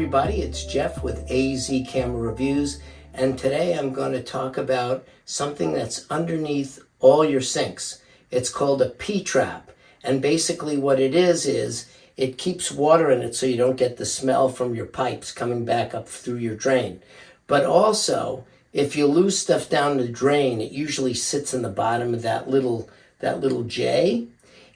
everybody, it's Jeff with AZCAMERA Reviews, and today I'm going to talk about something that's underneath all your sinks. It's called a P-trap, and basically what it is it keeps water in it so you don't get the smell from your pipes coming back up through your drain. But also, if you lose stuff down the drain, it usually sits in the bottom of that little J.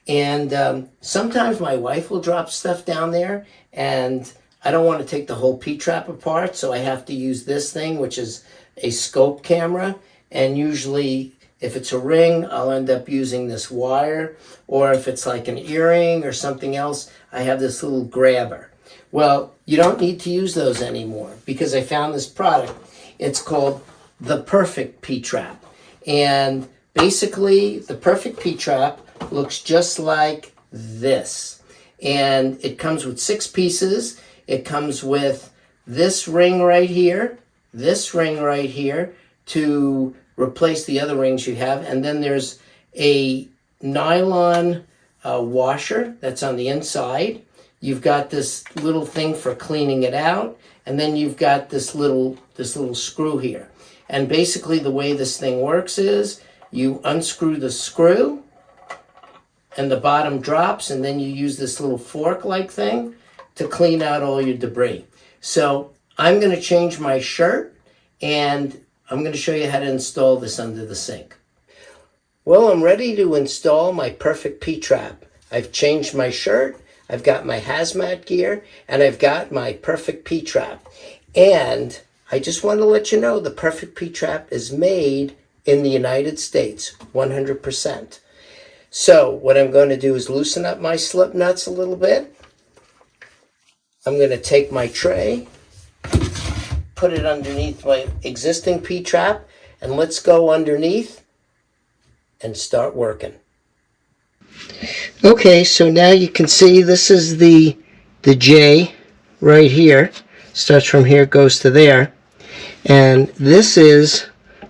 And sometimes my wife will drop stuff down there, and I don't want to take the whole P-trap apart, so I have to use this thing, which is a scope camera. And usually, if it's a ring, I'll end up using this wire, or if it's like an earring or something else, I have this little grabber. Well, you don't need to use those anymore because I found this product. It's called the Perfect P-trap. And basically, the Perfect P-trap looks just like this. And it comes with 6 pieces. It comes with this ring right here, this ring right here to replace the other rings you have. And then there's a nylon washer that's on the inside. You've got this little thing for cleaning it out. And then you've got this little screw here. And basically the way this thing works is you unscrew the screw and the bottom drops, and then you use this little fork-like thing to clean out all your debris. So I'm going to change my shirt, and I'm going to show you how to install this under the sink. Well, I'm ready to install my Perfect P-trap. I've changed my shirt, I've got my hazmat gear, and I've got my Perfect P-trap. And I just want to let you know the Perfect P-trap is made in the United States, 100%. So what I'm going to do is loosen up my slip nuts a little bit. I'm going to take my tray, put it underneath my existing P-trap, and let's go underneath and start working. Okay, so now you can see this is the J right here. Starts from here, goes to there. And this is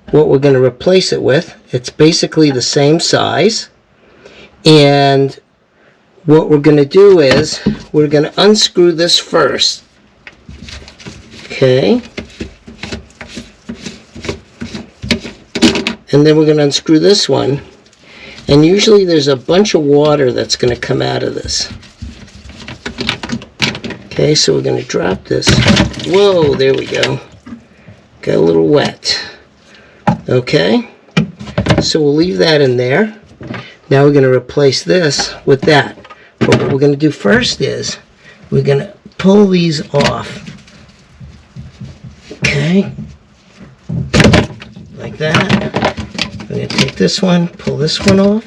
what we're going to replace it with. It's basically the same size. And what we're going to do is we're going to unscrew this first. Okay. And then we're going to unscrew this one. And usually there's a bunch of water that's going to come out of this. Okay, so we're going to drop this. Whoa, there we go. Got a little wet. Okay. So we'll leave that in there. Now we're going to replace this with that. But what we're going to do first is we're going to pull these off. Okay. Like that. I'm going to take this one, pull this one off,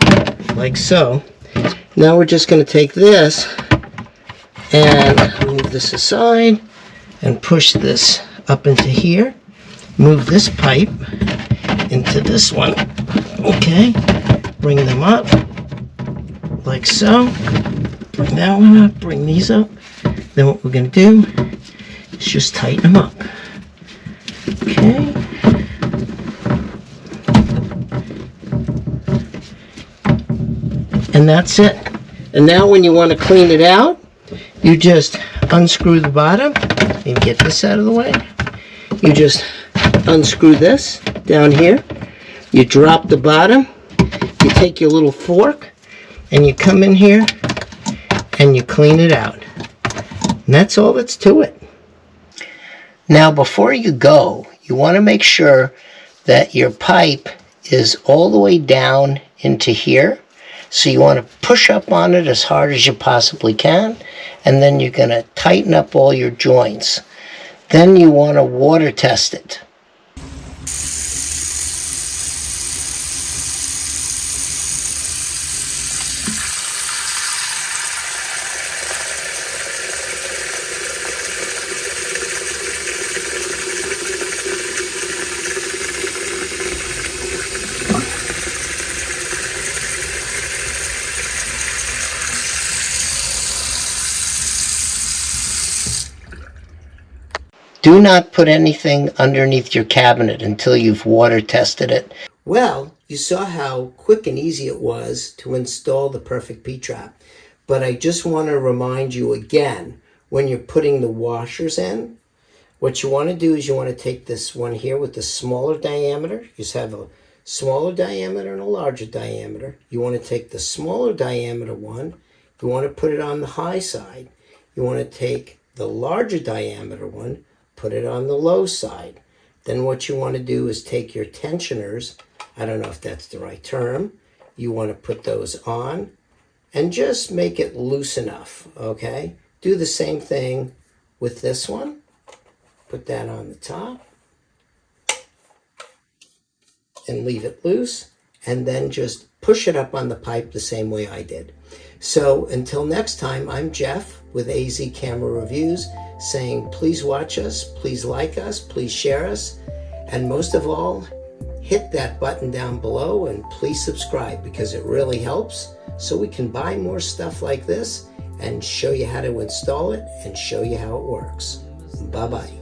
like so. Now we're just going to take this and move this aside and push this up into here. Move this pipe into this one. Okay. Bring them up, like so. Bring that one up, bring these up. Then what we're going to do is just tighten them up. Okay. And that's it. And now when you want to clean it out, you just unscrew the bottom and get this out of the way. You just unscrew this down here. You drop the bottom. You take your little fork and you come in here and you clean it out. And that's all that's to it. Now before you go, you want to make sure that your pipe is all the way down into here. So you want to push up on it as hard as you possibly can, and then you're going to tighten up all your joints. Then you want to water test it. Do not put anything underneath your cabinet until you've water tested it. Well, you saw how quick and easy it was to install the Perfect P-trap. But I just want to remind you again, when you're putting the washers in, what you want to do is you want to take this one here with the smaller diameter. You just have a smaller diameter and a larger diameter. You want to take the smaller diameter one. You want to put it on the high side. You want to take the larger diameter one, put it on the low side. Then what you want to do is take your tensioners, I don't know if that's the right term, you want to put those on and just make it loose enough, okay? Do the same thing with this one. Put that on the top and leave it loose, and then just push it up on the pipe the same way I did. So until next time, I'm Jeff with AZ Camera Reviews saying please watch us, please like us, please share us, and most of all, hit that button down below and please subscribe because it really helps so we can buy more stuff like this and show you how to install it and show you how it works. Bye-bye.